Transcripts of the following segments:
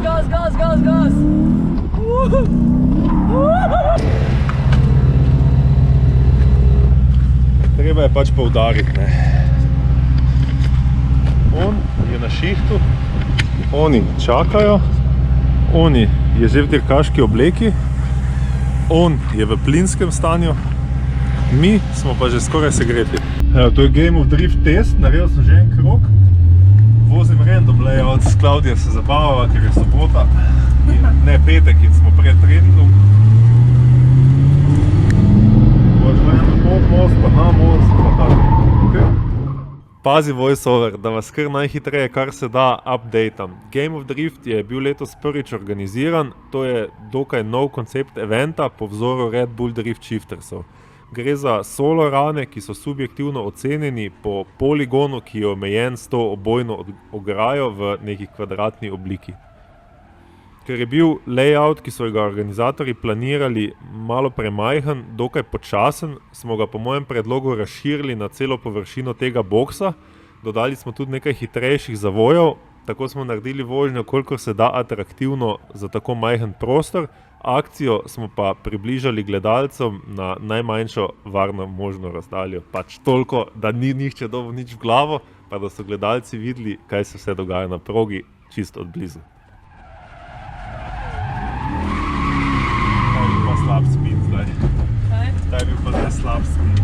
Gas! Treba je pač poudariti, ne. On je na šihtu, oni čakajo, oni je že v dirkaški obleki, on je v plinskem stanju, mi smo pa že skoraj segreti. Evo, to je Game of Drift test, naredil sem že en krog. Vozim random layout, s Klaudijo se zabavava, ker je sobota, in ne petek in smo pred treningom. Pod most, pa na most, pa tako. Okay. Pazi voiceover, da vas kar najhitreje, kar se da, updateam. Game of Drift je bil letos prvič organiziran, to je dokaj nov koncept eventa po vzoru Red Bull Drift Shiftersov. Gre za solo rane, ki so subjektivno ocenjeni po poligonu, ki je omejen s to obojno ograjo v neki kvadratni obliki. Ker je bil layout, ki so ga organizatorji planirali, malo premajhen, dokaj počasen, smo ga po mojem predlogu razširili na celo površino tega boksa, dodali smo tudi nekaj hitrejših zavojev, tako smo naredili vožnjo, kolikor se da atraktivno za tako majhen prostor, akcijo smo pa približali gledalcem na najmanjšo varno možno razdaljo. Pač toliko, da ni nihče dobil nič v glavo, pa da so gledalci videli, kaj se vse dogaja na progi, čisto od blizu. Slab spin zdaj. Kaj? Zdaj bil pa zdaj slab spin.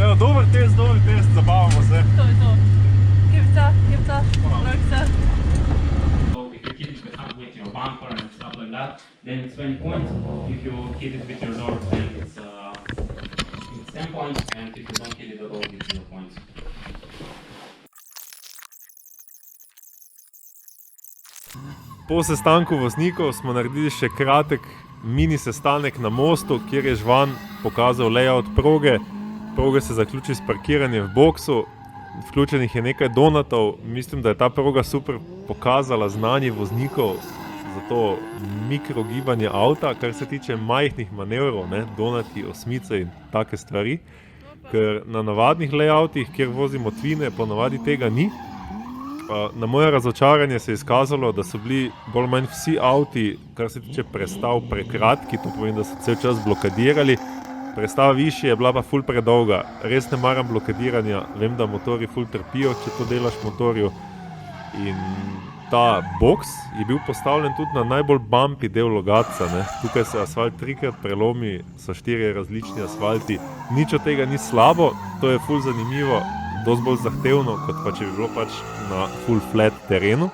Evo, dober test, zabavamo se. To je to. Kipca, rokca. If you hit it with your bumper and stuff like that, then it's 20 points. If you hit it with your door, then it's 10 points, and if you don't hit it at all, it's 0 points. Po sestanku voznikov smo naredili še kratek mini sestanek na mostu, kjer je Žvan pokazal layout proge. Proga se zaključi s parkiranjem v boksu, vključenih je nekaj donatov. Mislim, da je ta proga super pokazala znanje voznikov za to mikrogibanje avta, kar se tiče majhnih manevrov, ne, donati, osmice in take stvari. Ker na navadnih layoutih, kjer vozimo twine, ponavadi tega ni. Na moje razočaranje se je izkazalo, da so bili bolj manj vsi avti, kar se tiče prestav, prekratki, to pomeni, da so cel čas blokadirali. Prestava višje je bila pa ful predolga. Res ne maram blokadiranja, vem, da motorji ful trpijo, če to delaš motorju. In ta boks je bil postavljen tudi na najbolj bumpy del Logatca, ne. Tukaj se asfalt trikrat prelomi, so 4 različni asfalti. Nič od tega ni slabo, to je ful zanimivo, dosti bolj zahtevno, kot pa če bi bilo pač na full flat terenu.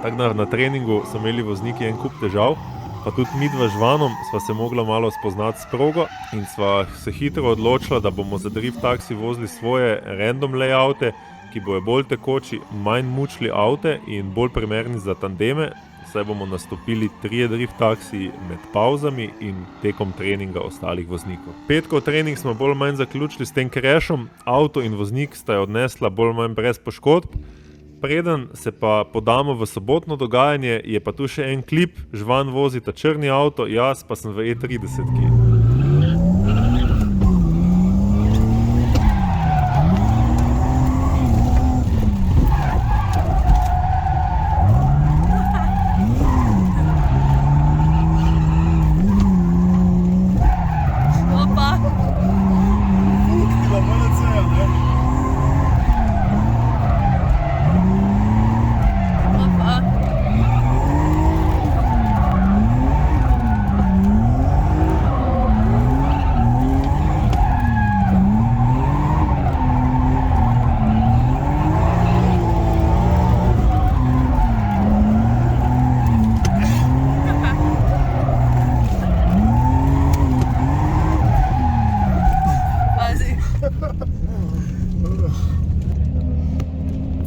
Tako da na treningu so imeli vozniki en kup težav, pa tudi midva z Žvanom sva se mogla malo spoznati s progo in sva se hitro odločila, da bomo za Drift Taxi vozili svoje random layoute, ki bojo bolj tekoči, manj mučli avte in bolj primerni za tandeme, saj bomo nastopili 3 Drift Taxi med pauzami in tekom treninga ostalih voznikov. Petkov trening smo bolj manj zaključili s tem crashom, avto in voznik sta jo odnesla bolj manj brez poškodb. Preden se pa podamo v sobotno dogajanje, je pa tu še en klip, Žvan vozi ta črni avto, jaz pa sem v E30-ki.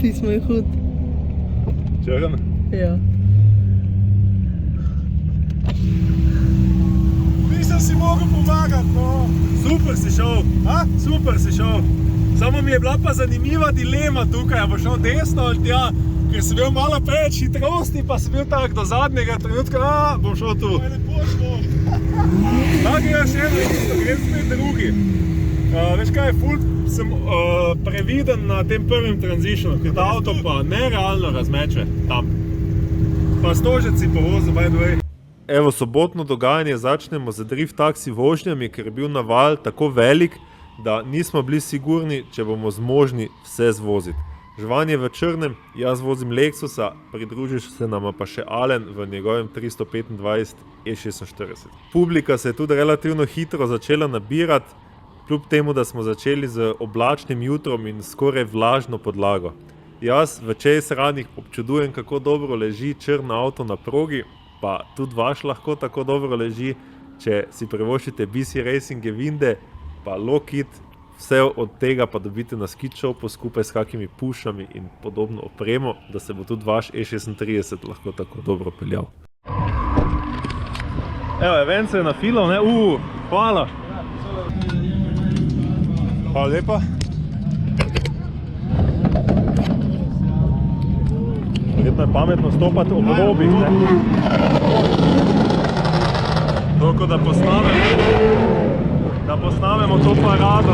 Ti smo jih hud. Črn? Ja. Nisem si mogel pomagati, no. Super si šel. Super si šel. Samo mi je bila pa zanimiva dilema tukaj, a bo šel desno ali tja, ker sem bil malo preveč hitrosti, pa sem bil tak do zadnjega trenutka, bom šel tu. Tako je še eno isto, grem spet drugi. Veš kaj, ful sem previden na tem prvem transitionu, ker ta avto pa nerealno razmeče tam. Pa stožec si povozil, by the way. Evo, sobotno dogajanje začnemo z drift taksi vožnjami, ker je bil naval tako velik, da nismo bili sigurni, če bomo zmožni vse zvoziti. Žvan je v črnem, jaz vozim Lexusa, pridružil se nama pa še Alen v njegovem 325 E46. Publika se je tudi relativno hitro začela nabirati, kljub temu, da smo začeli z oblačnim jutrom in skoraj vlažno podlago. Jaz v Chase Runih občudujem, kako dobro leži črn avto na progi, pa tudi vaš lahko tako dobro leži, če si privoščite BC Racinge Vinde, pa Lockheed, vse od tega pa dobite na skid shopu skupaj s kakimi pušami in podobno opremo, da se bo tudi vaš E36 lahko tako dobro peljal. Evo, event se je nafilal, ne? Hvala! Hvala lepa. Verjetno je pametno stopati ob robih, ne? Toliko, da posnamemo to parado.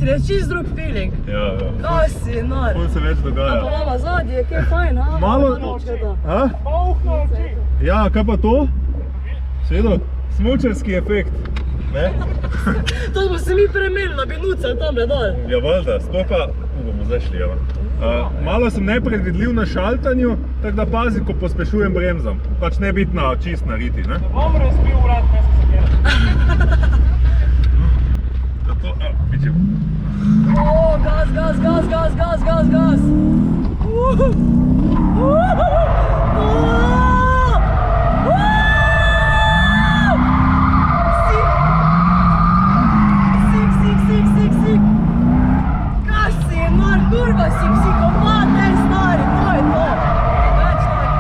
Je čist drug feeling. Ja. Kaj si, nor. Ful se več dogaja. Pa mama zadnji je kaj fajn, ha? Malo... Ja, kaj pa to? Svedo, smučarski efekt. Ne? To smo se mi premenili, da bi nucali tamle dol. Ja, valjda, sploh pa... bomo zdaj šli, evo. Malo sem nepredvidljiv na šaltanju, tako da pazi, ko pospešujem bremzam. Pač ne biti čist na riti, ne? Bom razbil vrat, kaj se se Pičem. Gaz! Sik! Kaj si, nor, kurva si psihopat, ne stari, to je to! Več tako.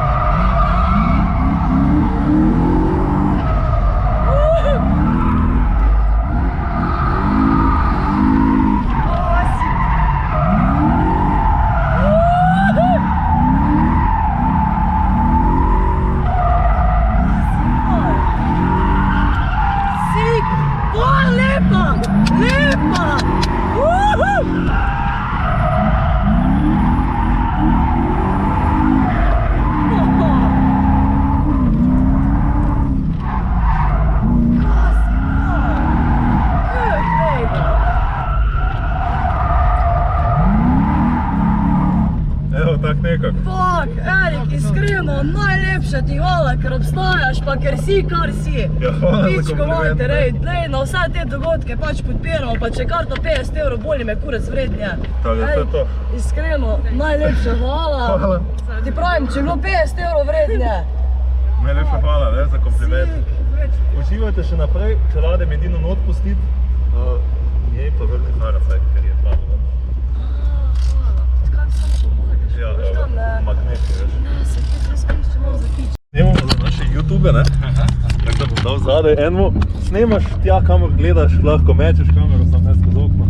Erik, iskreno, najlepše ti hvala, ker obstajaš, pa ker si, kar si. Ja, hvala za Pičko kompliment. majte, rej, na vse te dogodke pač podpiramo, pa če karta 50 evrov, bolj me kurec vrednje. Tako da to je to. Iskreno, najlepše hvala. Hvala. Ti pravim, če je bilo 50 evrov vrednje. Najlepša hvala, ne, za kompliment. Sik. Uživajte še naprej, če ladem edino not pustiti. Njej pa vrni haracaj, ker je plavo. Hvala, kako samo pomagaš. Ja, Veš tam, ne? magneti, veš. Ne, se ti skrišče malo zakiče. Snemamo za naše YouTube, ne? Tako da bom dal zadaj enemu. Snemaš tja, kamor gledaš, lahko mečeš kamero, sam ne skozi okno.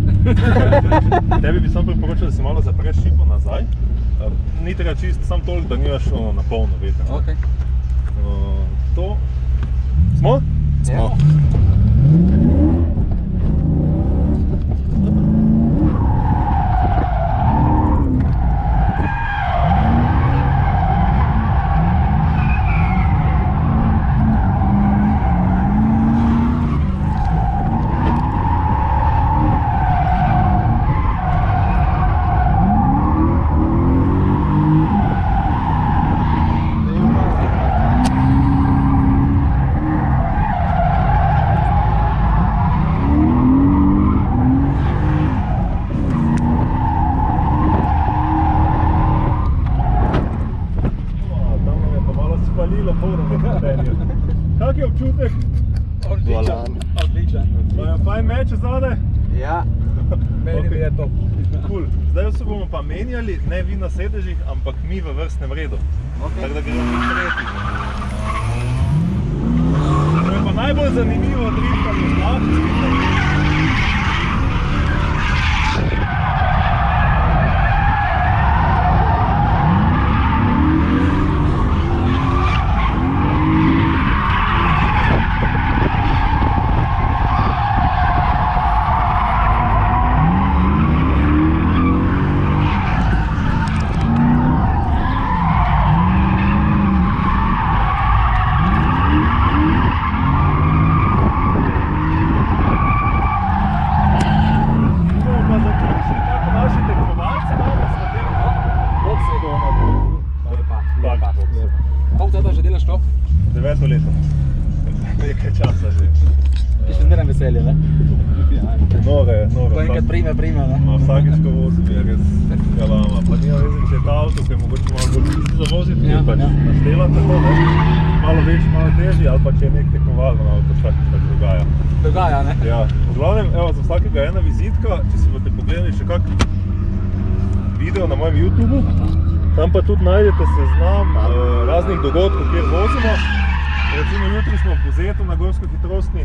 Tebi bi sam priporočil, da si malo zapreš šipo nazaj. Ni treba čist, sam toliko, da nimaš na polno vetra. Okay. Kak je občutek? Odličen. Fajn meč zadaj? Ja, meni Ok. je top. Cool. Zdaj se bomo pa menjali, ne vi na sedežih, ampak mi v vrstnem redu. Tako da gremo mi tretji. To je pa najbolj zanimivo driftanje z vlakci. Deveto leto. Nekaj časa že. Ti še zmeraj veselje, ne? Nore. Ko enkrat prime, ne? Vsakič, ko vozim, je res galama. Pa nima veze, če je ta avto, ki je mogoče malo bolj čisto za voziti, Ja, je pač ja. naštela tako, ne? Malo večji, malo težji, ali pa če je nek tekmovalno avto, vsakič tako dogaja. Dogaja, ne? Ja, v glavnem, evo, za vsakega je ena vizitka, če si boste pogledali še kak video na mojem YouTubeu, tam pa tudi najdete seznam raznih dogodkov, kjer vozimo. Recimo jutri smo v Buzetu na gorsko hitrostni.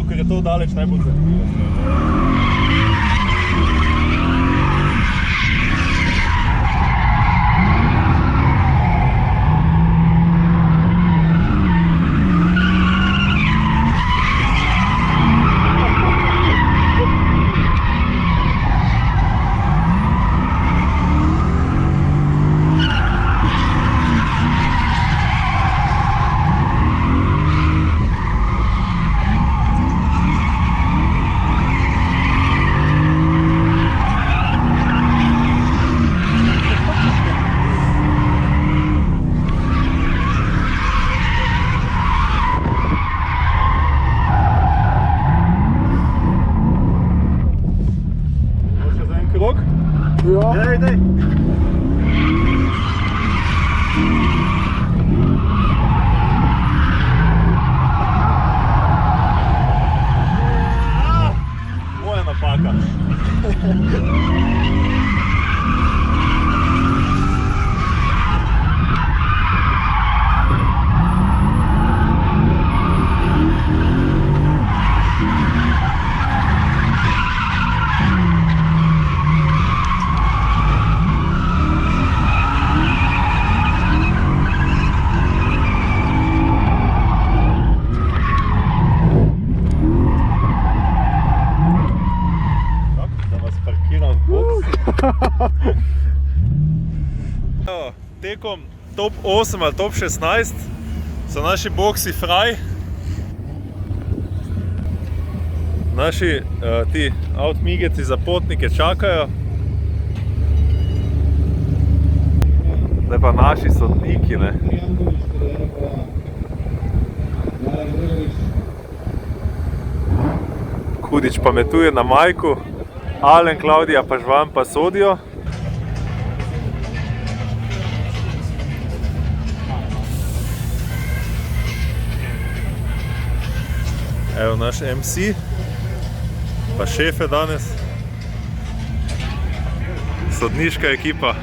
Ker je to daleč najbolj zanimivo. Daj. Moja napaka. Tekom top 8 ali top 16 so naši boksi fraj. Naši ti outmigeti za potnike čakajo. Zdaj pa naši sodniki, ne. Hudič pametuje na Majku, Alen, Klaudija pa Žvan pa sodijo. Evo naš MC, pa šefe danes, sodniška ekipa.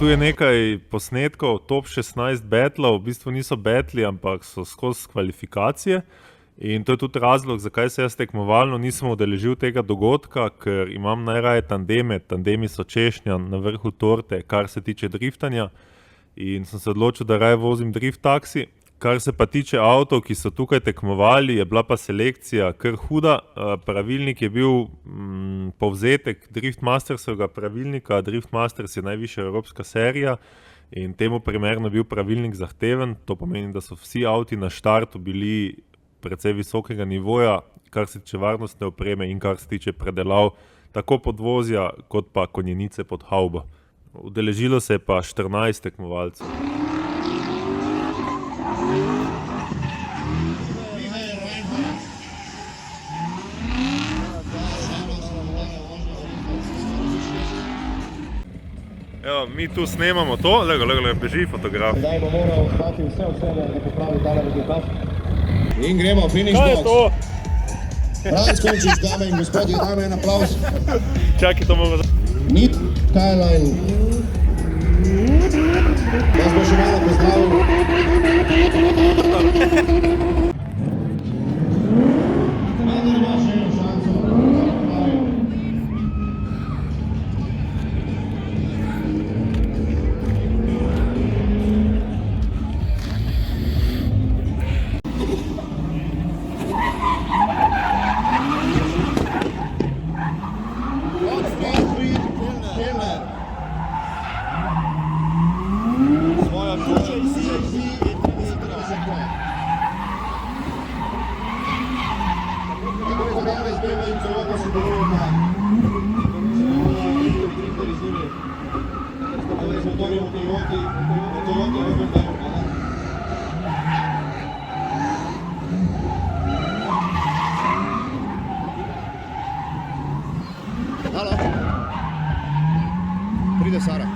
tu je nekaj posnetkov, top 16 batlov, v bistvu niso batli, ampak so skozi kvalifikacije. In to je tudi razlog, zakaj se jaz tekmovalno nisem udeležil tega dogodka, ker imam najraje tandeme. Tandemi so češnja na vrhu torte, kar se tiče driftanja. In sem se odločil, da raje vozim drift taksi. Kar se pa tiče avtov, ki so tukaj tekmovali, je bila pa selekcija kar huda. Pravilnik je bil povzetek Driftmastersovega pravilnika. Driftmasters je najvišja evropska serija in temu primerno bil pravilnik zahteven. To pomeni, da so vsi avti na štartu bili precej visokega nivoja, kar se tiče varnostne opreme in kar se tiče predelav tako podvozja kot pa konjenice pod havbo. Udeležilo se je pa 14 tekmovalcev. Evo, mi tu snemamo to, lega, beži fotograf. Zdaj bo moral dati vse od sebe, da popravi tale rezultat. In gremo, finish box. Kaj je to? Franc Kunčič, dame in gospodje, dame en aplauz. Čakaj, to bomo... Meet Skyline. Jaz bo še malo pozdravil. Vendar ima še eno šanso. Halo. Pride Sara.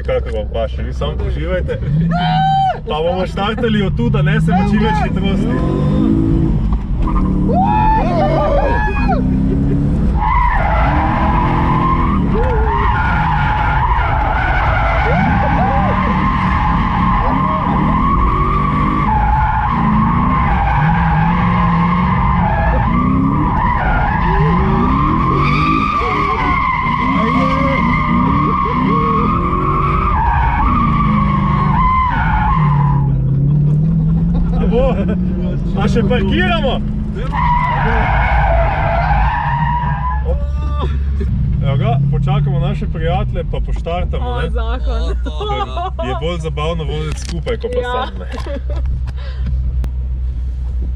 Kako vam paše, vi samo uživajte. Pa bomo štartali od tu, da nesemo čim več hitrosti. A še parkiramo? Evo ga, počakamo naše prijatelje pa poštartamo, ne? Zakon. Je bolj zabavno voziti skupaj, ko pa sam, ne?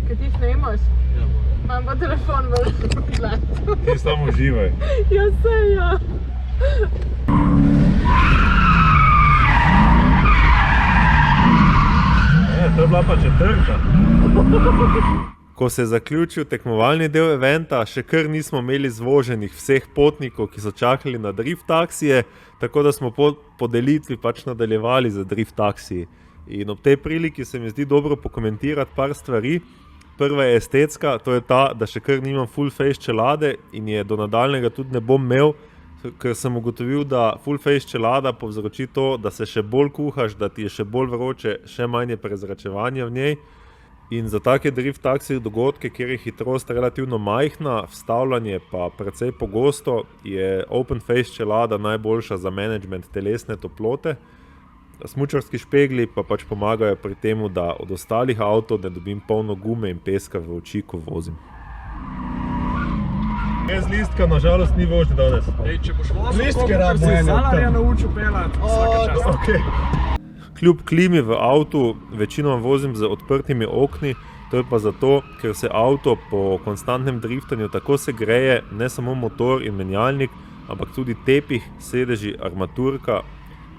Kaj ti snemaš? Imam pa telefon v gledu. Ti samo uživaj. Ja, sej, ja. To je bila pa četrta. Ko se je zaključil tekmovalni del eventa, še kar nismo imeli zvoženih vseh potnikov, ki so čakali na drift taksije, tako da smo po podelitvi pač nadaljevali za drift taksiji. In ob tej priliki se mi zdi dobro pokomentirati par stvari. Prva je estetska, to je ta, da še kar nimam full face čelade in je do nadaljnega tudi ne bom imel, ker sem ugotovil, da full face čelada povzroči to, da se še bolj kuhaš, da ti je še bolj vroče, še manj je prezračevanja v njej. In za take drift taksi dogodke, kjer je hitrost relativno majhna, vstavljanje pa precej pogosto, je open face čelada najboljša za management telesne toplote. Smučarski špegli pa pač pomagajo pri temu, da od ostalih avtov ne dobim polno gume in peska v oči, ko vozim. Brez listka nažalost ni vožnje danes. Ej, če boš vozil, koliko si Zalarja naučil pelati, vsaka čast. Okay. kljub klimi v avtu večinoma vozim z odprtimi okni, to je pa zato, ker se avto po konstantnem driftanju tako segreje, ne samo motor in menjalnik, ampak tudi tepih, sedeži, armaturka,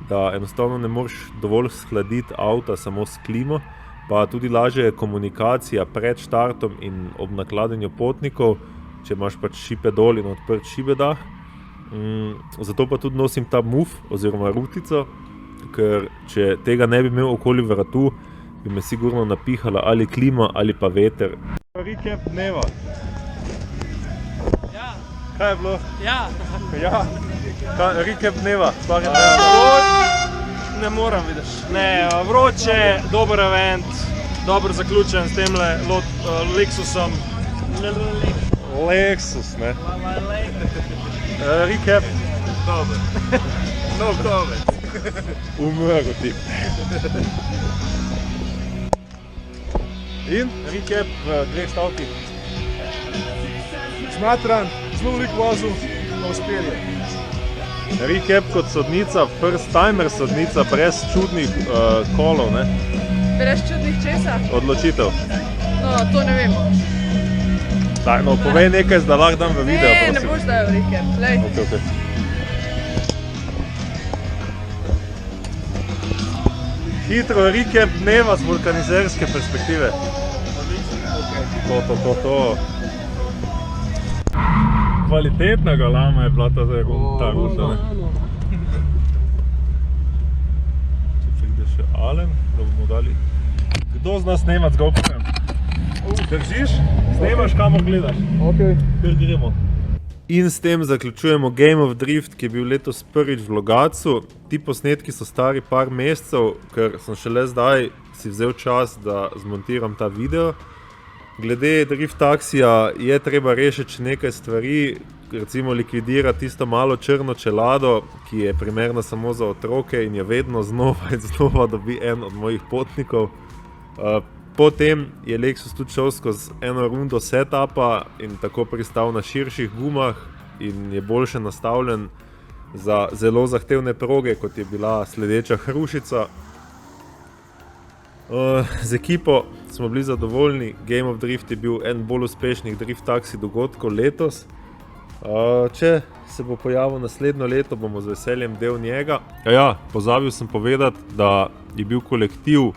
da enostavno ne moreš dovolj shladiti avta samo s klimo, pa tudi lažja je komunikacija pred štartom in ob nakladanju potnikov, če imaš pač šipe dol in odprt šibedah. Zato pa tudi nosim ta muf oziroma rutico, ker če tega ne bi imel okoli vratu, bi me sigurno napihala ali klima ali pa veter. Recap dneva. Ja. Kaj je bilo? Ja. Ja. Recap dneva. Ne moram, vidiš. Ne, vroče, dober event, dobro zaključen s temle Lexusom. Lexus, ne. Recap. Dober. No comment. Umrl ti. In recap v 2 stavkih. Smatran, zelo veliko vozil, pa uspeli. Recap kot sodnica, first timer sodnica, brez čudnih kolov, ne? Brez čudnih česa? Odločitev. No, to ne vem. Daj, no, povej nekaj, da lahko dam v video, Ne, ne prosim. boš dajal recap, glej. Okay. Hitro recap dneva z vulkanizerske perspektive. To. Kvalitetna galama je bila ta ruša, ne? Če pride še Alen, da bomo dali. Kdo z nas snema z GoPro-em? Držiš? Snemaš, kamor gledaš. Okay. Kjer gremo. In s tem zaključujemo Game of Drift, ki je bil letos prvič v Logatcu. Ti posnetki so stari par mesecev, ker sem šele zdaj si vzel čas, da zmontiram ta video. Glede drift taksija je treba rešiti še nekaj stvari, recimo likvidirati tisto malo črno čelado, ki je primerna samo za otroke in je vedno znova in znova dobi en od mojih potnikov. Potem je Lexus tudi šel skozi eno rundo setupa in tako pristal na širših gumah in je boljše nastavljen za zelo zahtevne proge, kot je bila sledeča Hrušica. Z ekipo smo bili zadovoljni, Game of Drift je bil en bolj uspešnih drift taksi dogodkov letos. Če se bo pojavil naslednjo leto, bomo z veseljem del njega. Ja, pozabil sem povedati, da je bil kolektiv,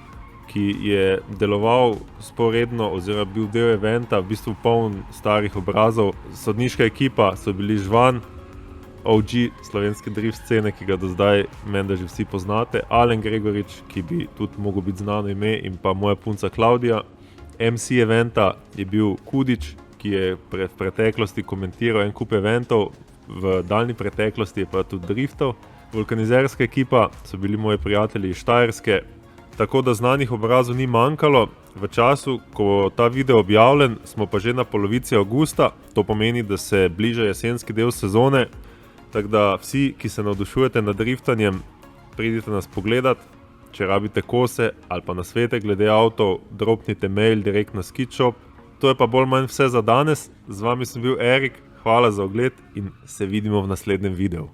ki je deloval sporedno oziroma bil del eventa, v bistvu poln starih obrazov. Sodniška ekipa so bili Žvan, OG slovenske drift scene, ki ga do zdaj menda že vsi poznate, Alen Gregorič, ki bi tudi mogel biti znano ime, in pa moja punca Klaudija. MC eventa je bil Kudič, ki je v preteklosti komentiral en kup eventov, v daljni preteklosti je pa tudi driftov. Vulkanizerska ekipa so bili moji prijatelji iz Štajerske, tako da znanih obrazov ni manjkalo. V času, ko bo ta video objavljen, smo pa že na polovici avgusta, to pomeni, da se bliža jesenski del sezone, tako da vsi, ki se navdušujete nad driftanjem, pridite nas pogledat. Če rabite kose ali pa nasvete glede avtov, dropnite mail direkt na Skidshop. To je pa bolj manj vse za danes. Z vami sem bil Erik, hvala za ogled in se vidimo v naslednjem videu.